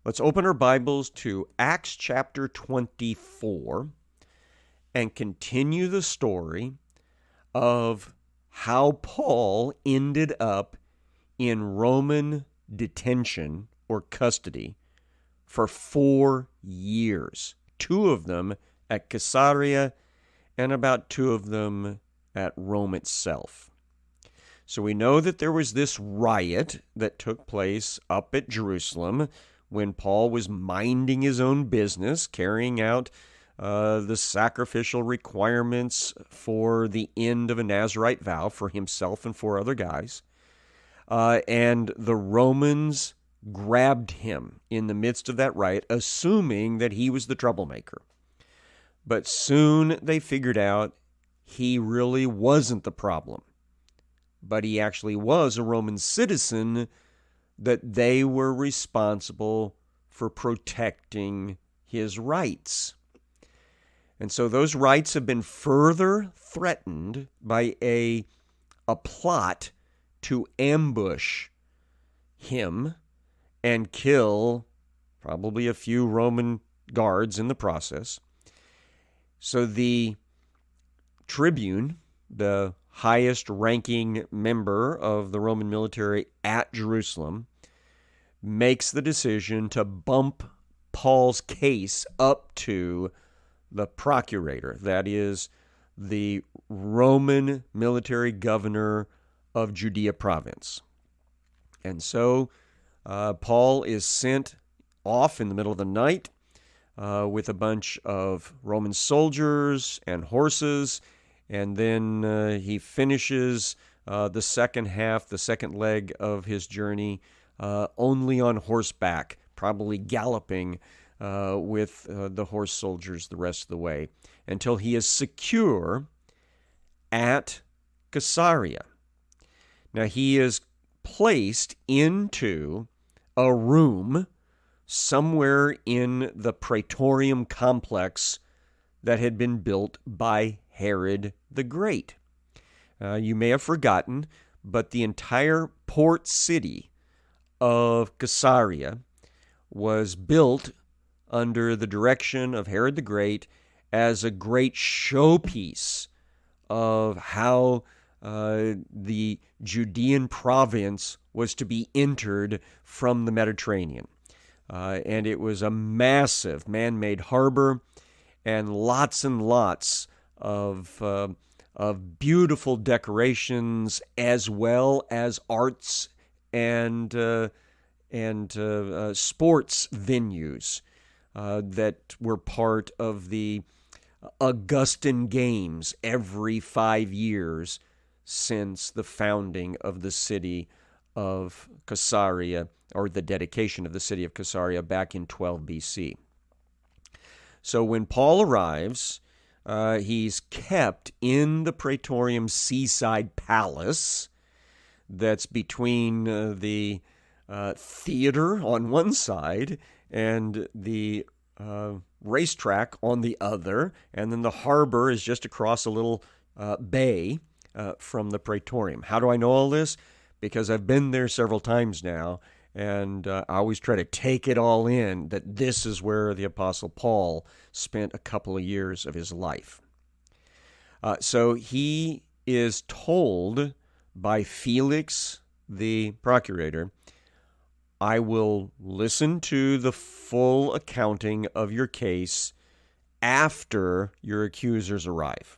Let's open our Bibles to Acts chapter 24 and continue the story of how Paul ended up in Roman detention or custody for 4 years. 2 of them at Caesarea and about 2 of them at Rome itself. So we know that there was this riot that took place up at Jerusalem when Paul was minding his own business, carrying out the sacrificial requirements for the end of a Nazirite vow for himself and 4 other guys. And the Romans grabbed him in the midst of that riot, assuming that he was the troublemaker. But soon they figured out he really wasn't the problem, but he actually was a Roman citizen, that they were responsible for protecting his rights. And so those rights have been further threatened by a plot to ambush him and kill probably a few Roman guards in the process. So the tribune, the highest ranking member of the Roman military at Jerusalem, makes the decision to bump Paul's case up to the procurator, that is, the Roman military governor of Judea province. And so Paul is sent off in the middle of the night with a bunch of Roman soldiers and horses, and then he finishes the second leg of his journey only on horseback, probably galloping with the horse soldiers the rest of the way, until he is secure at Caesarea. Now he is placed into a room somewhere in the Praetorium complex that had been built by Herod the Great. You may have forgotten, but the entire port city of Caesarea was built under the direction of Herod the Great as a great showpiece of how the Judean province was to be entered from the Mediterranean. And it was a massive man-made harbor and lots of beautiful decorations, as well as arts and sports venues that were part of the Augustan Games every 5 years since the founding of the city of Caesarea, or the dedication of the city of Caesarea back in 12 BC. So when Paul arrives, he's kept in the Praetorium seaside palace that's between the theater on one side and the racetrack on the other, and then the harbor is just across a little bay from the Praetorium. How do I know all this? Because I've been there several times now, and I always try to take it all in, that this is where the Apostle Paul spent a couple of years of his life. So he is told by Felix, the procurator, I will listen to the full accounting of your case after your accusers arrive.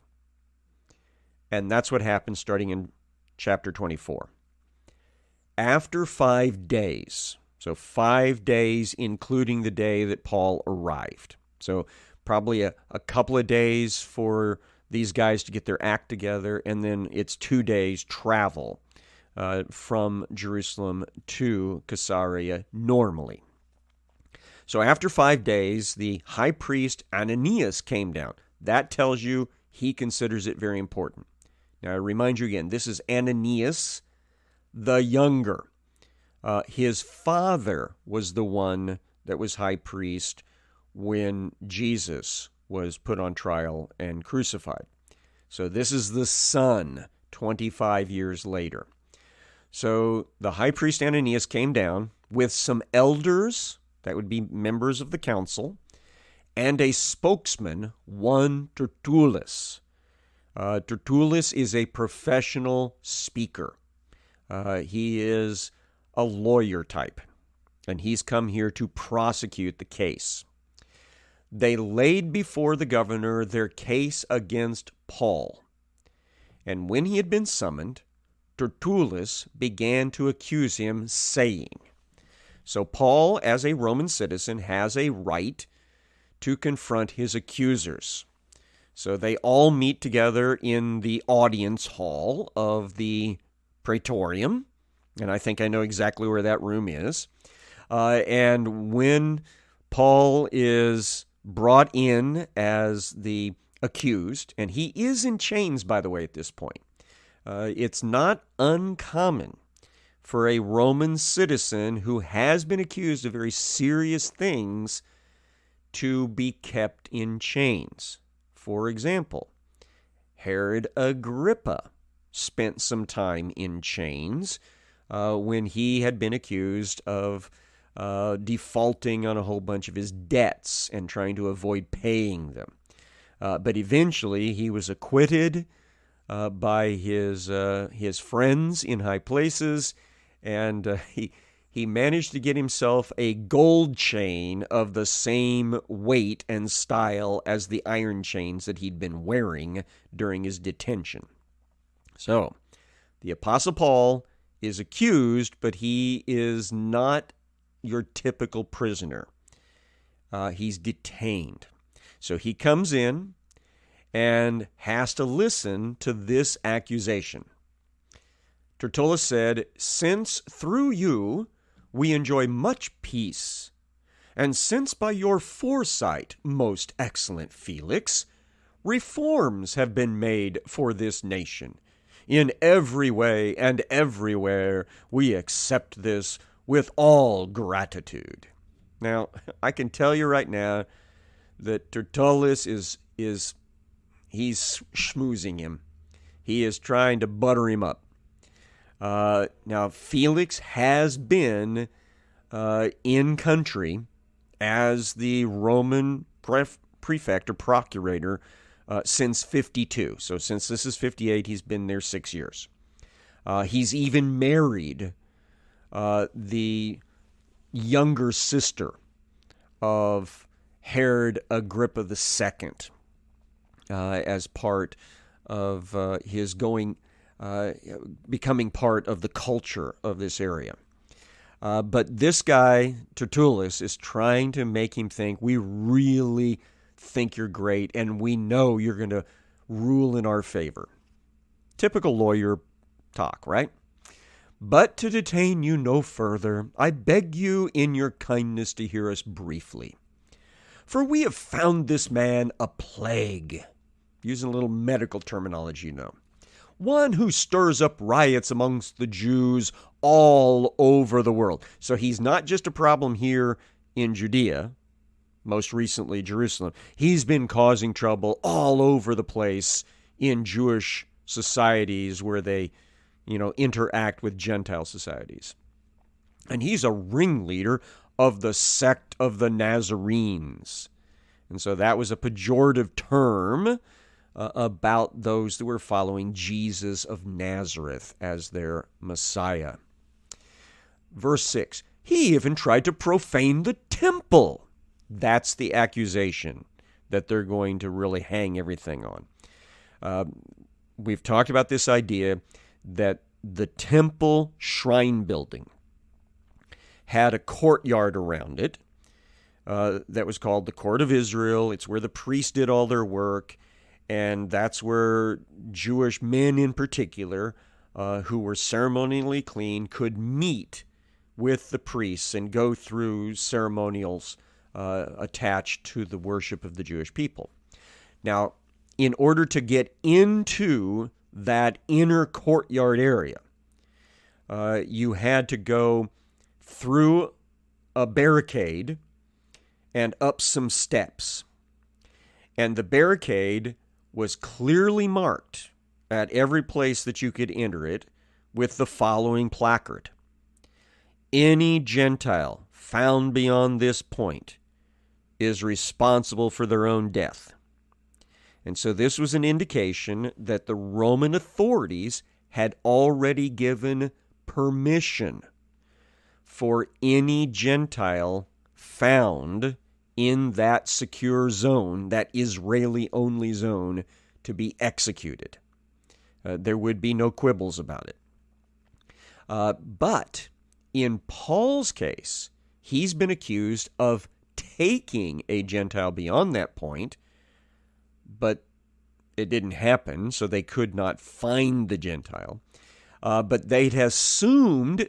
And that's what happens starting in chapter 24. After 5 days, so 5 days including the day that Paul arrived. So probably a couple of days for these guys to get their act together, and then it's 2 days travel from Jerusalem to Caesarea normally. So after 5 days, the high priest Ananias came down. That tells you he considers it very important. Now I remind you again, this is Ananias the younger. His father was the one that was high priest when Jesus was put on trial and crucified. So this is the son 25 years later. So the high priest Ananias came down with some elders that would be members of the council, and a spokesman, one Tertullus. Tertullus is a professional speaker. He is a lawyer type, and he's come here to prosecute the case. They laid before the governor their case against Paul, and when he had been summoned, Tertullus began to accuse him, saying, so Paul, as a Roman citizen, has a right to confront his accusers. So they all meet together in the audience hall of the Praetorium, and I think I know exactly where that room is. And when Paul is brought in as the accused, and he is in chains, by the way, at this point, it's not uncommon for a Roman citizen who has been accused of very serious things to be kept in chains. For example, Herod Agrippa spent some time in chains when he had been accused of defaulting on a whole bunch of his debts and trying to avoid paying them. But eventually he was acquitted by his friends in high places, and he managed to get himself a gold chain of the same weight and style as the iron chains that he'd been wearing during his detention. So, the Apostle Paul is accused, but he is not your typical prisoner. He's detained. So he comes in and has to listen to this accusation. Tertullus said, since through you we enjoy much peace, and since by your foresight, most excellent Felix, reforms have been made for this nation, in every way and everywhere we accept this with all gratitude. Now, I can tell you right now that Tertullus he's schmoozing him. He is trying to butter him up. Now, Felix has been in country as the Roman prefect or procurator since 52. So since this is 58, he's been there 6 years. He's even married the younger sister of Herod Agrippa II as part of his becoming part of the culture of this area. But this guy, Tertullus, is trying to make him think, we really think you're great, and we know you're going to rule in our favor. Typical lawyer talk, right? But to detain you no further, I beg you in your kindness to hear us briefly. For we have found this man a plague, using a little medical terminology, one who stirs up riots amongst the Jews all over the world. So he's not just a problem here in Judea, most recently Jerusalem. He's been causing trouble all over the place in Jewish societies where they, interact with Gentile societies. And he's a ringleader of the sect of the Nazarenes. And so that was a pejorative term about those that were following Jesus of Nazareth as their Messiah. Verse 6, he even tried to profane the temple. That's the accusation that they're going to really hang everything on. We've talked about this idea that the temple shrine building had a courtyard around it that was called the Court of Israel. It's where the priests did all their work. And that's where Jewish men in particular, who were ceremonially clean, could meet with the priests and go through ceremonials attached to the worship of the Jewish people. Now, in order to get into that inner courtyard area, you had to go through a barricade and up some steps. And the barricade was clearly marked at every place that you could enter it with the following placard. Any Gentile found beyond this point is responsible for their own death. And so this was an indication that the Roman authorities had already given permission for any Gentile found in that secure zone, that Israeli-only zone, to be executed. There would be no quibbles about it. But in Paul's case, he's been accused of taking a Gentile beyond that point, but it didn't happen, so they could not find the Gentile. But they'd assumed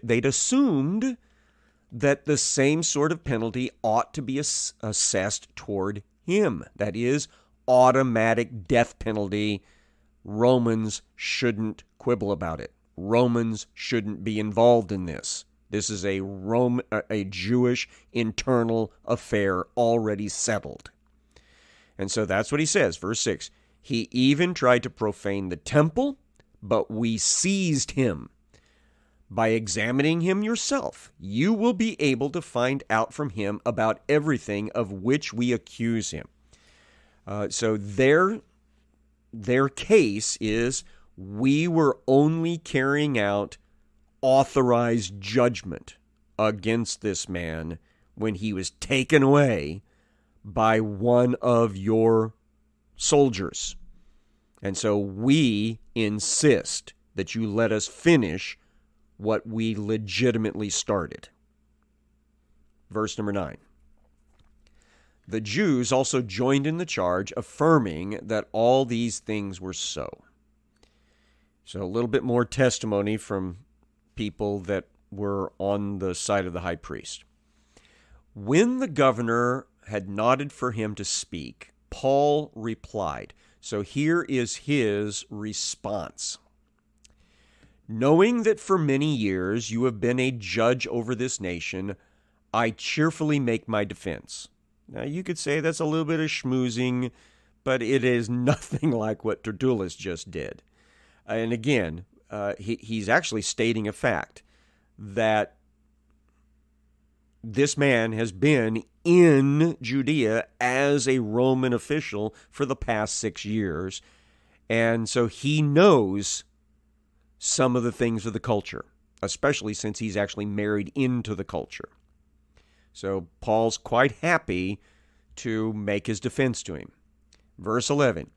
that the same sort of penalty ought to be assessed toward him. That is, automatic death penalty. Romans shouldn't quibble about it. Romans shouldn't be involved in this. This is a Jewish internal affair already settled. And so that's what he says, verse 6. He even tried to profane the temple, but we seized him. By examining him yourself, you will be able to find out from him about everything of which we accuse him. So their case is, we were only carrying out authorized judgment against this man when he was taken away by one of your soldiers. And so we insist that you let us finish what we legitimately started. Verse number 9. The Jews also joined in the charge, affirming that all these things were so. So a little bit more testimony from people that were on the side of the high priest. When the governor had nodded for him to speak, Paul replied. So here is his response. Knowing that for many years you have been a judge over this nation, I cheerfully make my defense. Now, you could say that's a little bit of schmoozing, but it is nothing like what Tertullus just did. And again, he's actually stating a fact that this man has been in Judea as a Roman official for the past 6 years, and so he knows some of the things of the culture, especially since he's actually married into the culture. So Paul's quite happy to make his defense to him. Verse 11,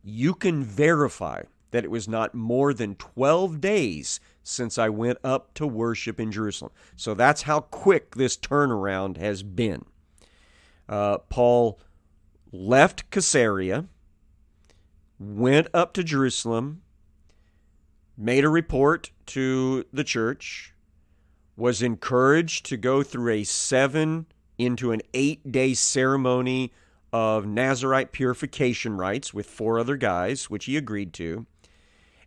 you can verify that it was not more than 12 days since I went up to worship in Jerusalem. So that's how quick this turnaround has been. Paul left Caesarea, went up to Jerusalem, made a report to the church, was encouraged to go through a 7 into an 8-day ceremony of Nazirite purification rites with 4 other guys, which he agreed to.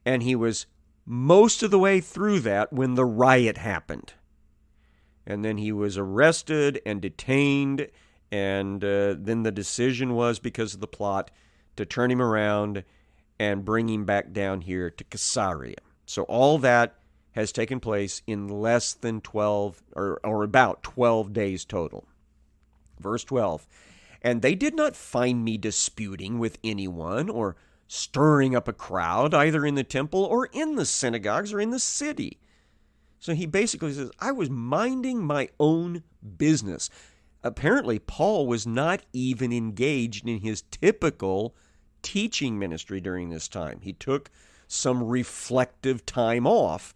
And he was most of the way through that when the riot happened. And then he was arrested and detained, and then the decision was, because of the plot, to turn him around and bring him back down here to Caesarea. So all that has taken place in less than 12, or about 12 days total. Verse 12, and they did not find me disputing with anyone or stirring up a crowd, either in the temple or in the synagogues or in the city. So he basically says, I was minding my own business. Apparently, Paul was not even engaged in his typical teaching ministry during this time. He took some reflective time off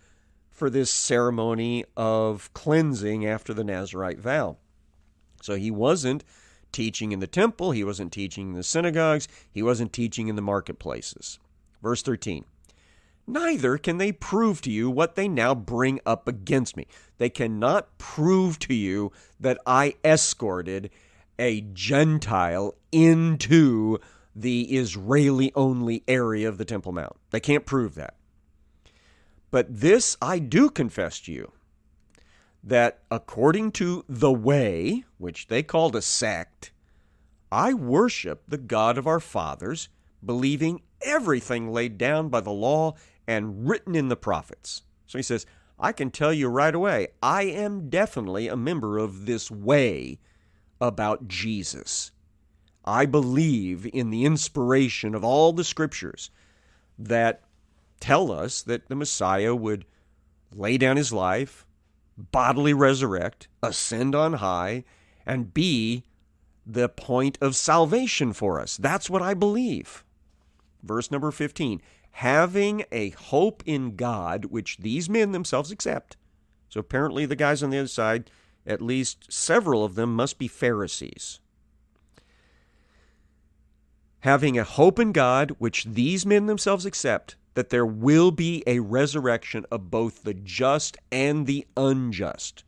for this ceremony of cleansing after the Nazirite vow. So he wasn't teaching in the temple, he wasn't teaching in the synagogues, he wasn't teaching in the marketplaces. Verse 13, neither can they prove to you what they now bring up against me. They cannot prove to you that I escorted a Gentile into the Israeli-only area of the Temple Mount. They can't prove that. But this I do confess to you, that according to the way, which they called a sect, I worship the God of our fathers, believing everything laid down by the law and written in the prophets. So he says, I can tell you right away, I am definitely a member of this way about Jesus. I believe in the inspiration of all the scriptures that tell us that the Messiah would lay down his life, bodily resurrect, ascend on high, and be the point of salvation for us. That's what I believe. Verse number 15, having a hope in God, which these men themselves accept. So apparently the guys on the other side, at least several of them, must be Pharisees. Having a hope in God, which these men themselves accept, that there will be a resurrection of both the just and the unjust.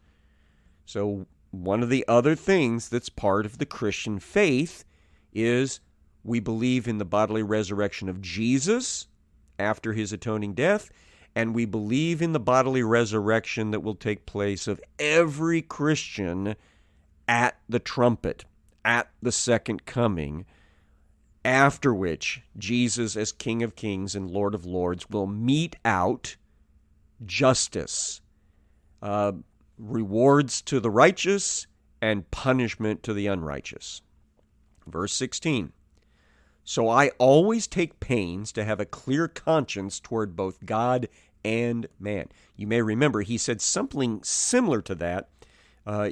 So one of the other things that's part of the Christian faith is we believe in the bodily resurrection of Jesus after his atoning death, and we believe in the bodily resurrection that will take place of every Christian at the trumpet, at the second coming, after which Jesus, as King of Kings and Lord of Lords, will mete out justice, rewards to the righteous and punishment to the unrighteous. Verse 16, so I always take pains to have a clear conscience toward both God and man. You may remember he said something similar to that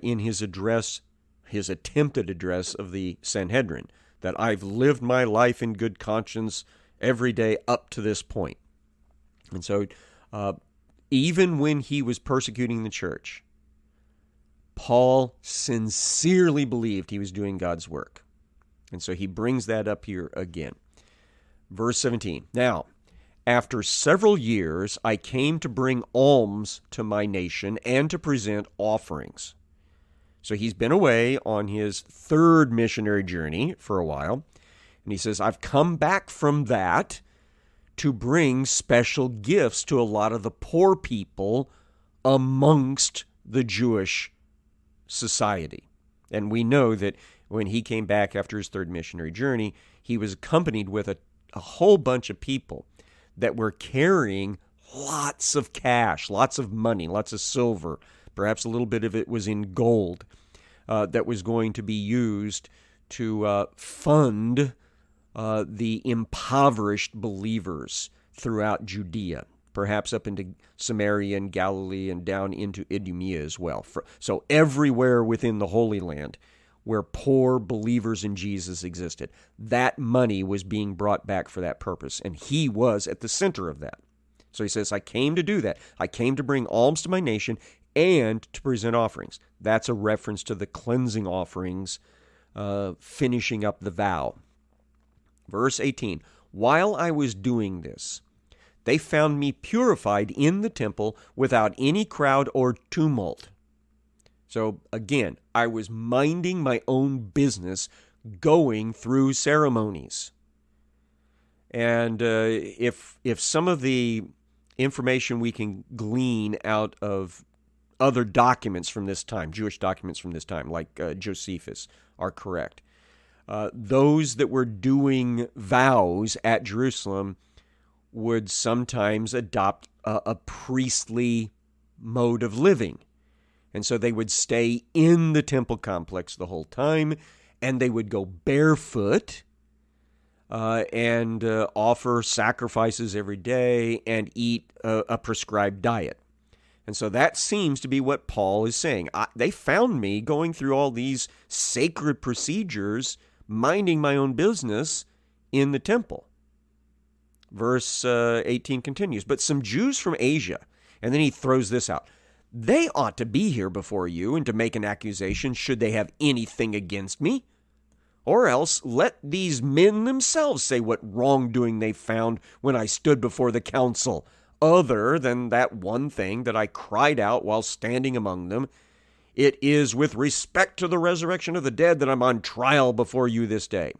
in his address, his attempted address of the Sanhedrin, that I've lived my life in good conscience every day up to this point. And so even when he was persecuting the church, Paul sincerely believed he was doing God's work. And so he brings that up here again. Verse 17, now, after several years, I came to bring alms to my nation and to present offerings. So he's been away on his third missionary journey for a while. And he says, I've come back from that to bring special gifts to a lot of the poor people amongst the Jewish society. And we know that when he came back after his third missionary journey, he was accompanied with a whole bunch of people that were carrying lots of cash, lots of money, lots of silver. Perhaps a little bit of it was in gold that was going to be used to fund the impoverished believers throughout Judea, perhaps up into Samaria and Galilee and down into Idumea as well. So everywhere within the Holy Land where poor believers in Jesus existed, that money was being brought back for that purpose, and he was at the center of that. So he says, I came to do that. I came to bring alms to my nation and to present offerings. That's a reference to the cleansing offerings, finishing up the vow. Verse 18, while I was doing this, they found me purified in the temple without any crowd or tumult. So again, I was minding my own business, going through ceremonies. And if some of the information we can glean out of other documents from this time, Jewish documents from this time, like Josephus, are correct, those that were doing vows at Jerusalem would sometimes adopt a priestly mode of living. And so they would stay in the temple complex the whole time, and they would go barefoot and offer sacrifices every day and eat a prescribed diet. And so that seems to be what Paul is saying. They found me going through all these sacred procedures, minding my own business in the temple. Verse 18 continues, but some Jews from Asia, and then he throws this out. They ought to be here before you and to make an accusation should they have anything against me. Or else let these men themselves say what wrongdoing they found when I stood before the council, other than that one thing that I cried out while standing among them. It is with respect to the resurrection of the dead that I'm on trial before you this day.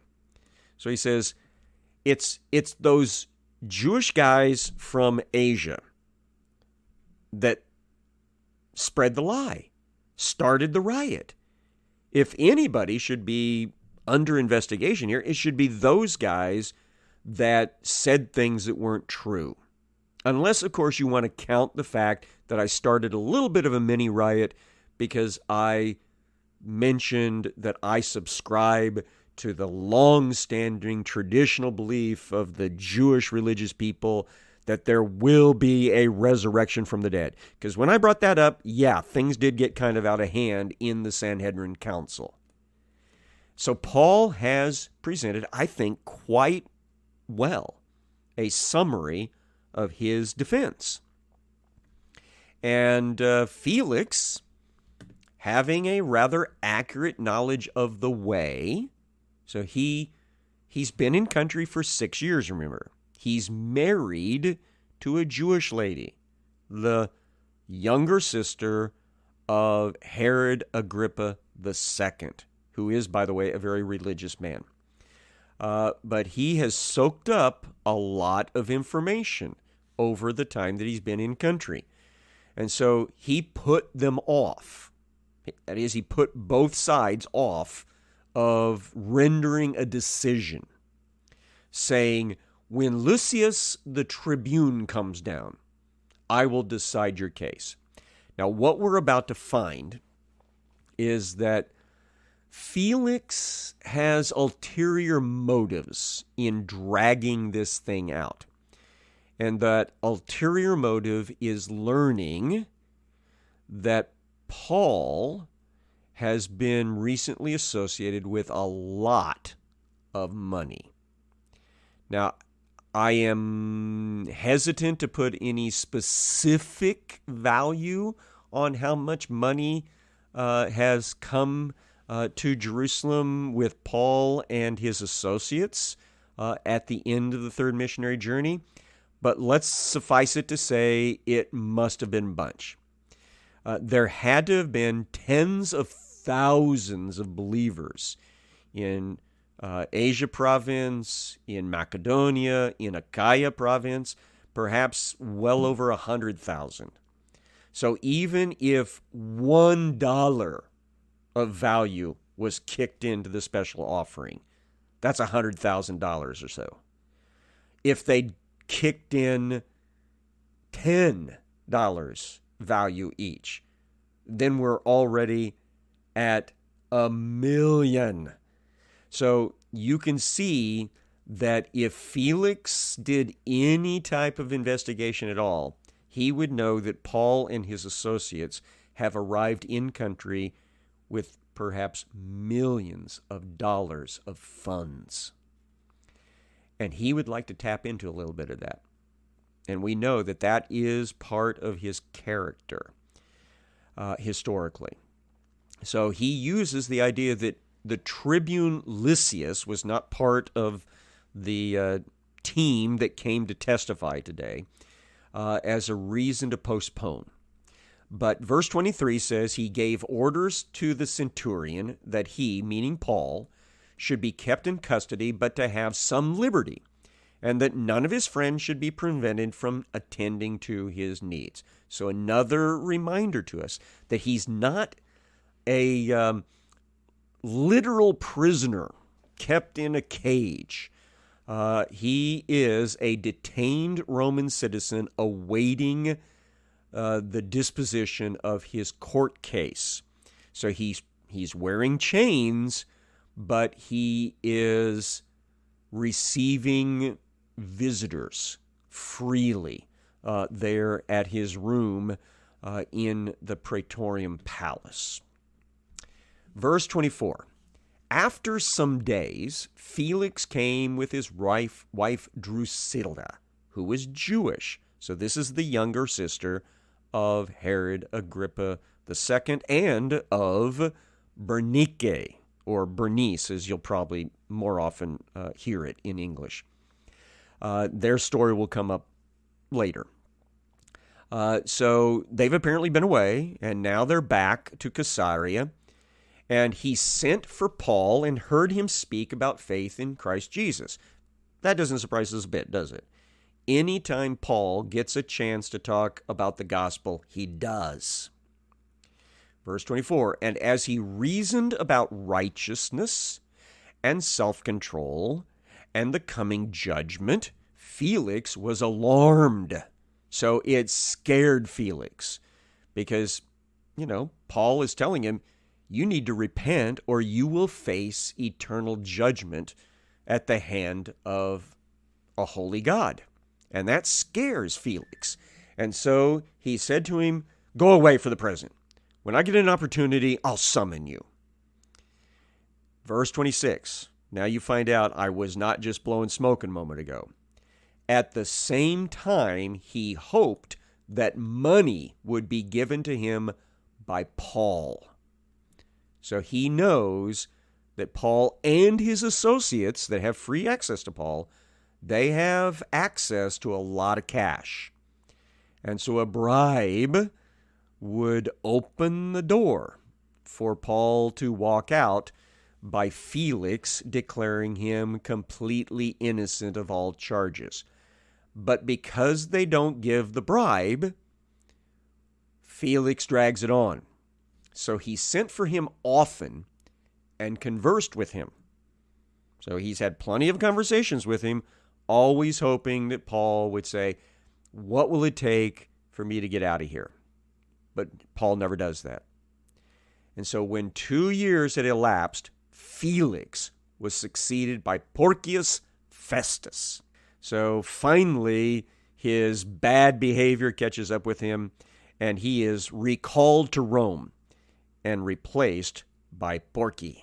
So he says, it's those Jewish guys from Asia that spread the lie, started the riot. If anybody should be under investigation here, it should be those guys that said things that weren't true. Unless, of course, you want to count the fact that I started a little bit of a mini riot because I mentioned that I subscribe to the long-standing traditional belief of the Jewish religious people that there will be a resurrection from the dead. Because when I brought that up, yeah, things did get kind of out of hand in the Sanhedrin Council. So Paul has presented, I think, quite well, a summary of his defense. And Felix, having a rather accurate knowledge of the way, so he's been in country for 6 years, remember. He's married to a Jewish lady, the younger sister of Herod Agrippa II, who is, by the way, a very religious man. But he has soaked up a lot of information over the time that he's been in country. And so he put them off. That is, he put both sides off of rendering a decision, saying, when Lucius the tribune comes down, I will decide your case. Now, what we're about to find is that Felix has ulterior motives in dragging this thing out. And that ulterior motive is learning that Paul has been recently associated with a lot of money. Now, I am hesitant to put any specific value on how much money has come to Jerusalem with Paul and his associates at the end of the third missionary journey, but let's suffice it to say it must have been a bunch. There had to have been tens of thousands of believers in Asia province, in Macedonia, in Achaia province, perhaps well over 100,000. So even if $1 of value was kicked into the special offering, that's $100,000 or so. If they kicked in $10 value each, then we're already at $1 million. So you can see that if Felix did any type of investigation at all, he would know that Paul and his associates have arrived in country with perhaps millions of dollars of funds. And he would like to tap into a little bit of that. And we know that that is part of his character historically. So he uses the idea that the tribune Lysias was not part of the team that came to testify today as a reason to postpone. But verse 23 says he gave orders to the centurion that he, meaning Paul, should be kept in custody, but to have some liberty, and that none of his friends should be prevented from attending to his needs. So another reminder to us that he's not a literal prisoner kept in a cage. He is a detained Roman citizen awaiting the disposition of his court case. So he's wearing chains, but he is receiving visitors freely there at his room in the Praetorium Palace. Verse 24, after some days, Felix came with his wife Drusilla, who was Jewish. So this is the younger sister of Herod Agrippa II and of Bernice, or Bernice, as you'll probably more often hear it in English. Their story will come up later. So they've apparently been away, and now they're back to Caesarea. And he sent for Paul and heard him speak about faith in Christ Jesus. That doesn't surprise us a bit, does it? Anytime Paul gets a chance to talk about the gospel, he does. Verse 24, and as he reasoned about righteousness and self-control and the coming judgment, Felix was alarmed So it scared Felix because, Paul is telling him, you need to repent or you will face eternal judgment at the hand of a holy God. And that scares Felix. And so he said to him, go away for the present. When I get an opportunity, I'll summon you. Verse 26. Now you find out I was not just blowing smoke a moment ago. At the same time, he hoped that money would be given to him by Paul. So he knows that Paul and his associates that have free access to Paul, they have access to a lot of cash. And so a bribe would open the door for Paul to walk out by Felix declaring him completely innocent of all charges. But because they don't give the bribe, Felix drags it on. So he sent for him often and conversed with him. So he's had plenty of conversations with him, always hoping that Paul would say, what will it take for me to get out of here? But Paul never does that. And so when 2 years had elapsed, Felix was succeeded by Porcius Festus. So finally, his bad behavior catches up with him, and he is recalled to Rome and replaced by Porky.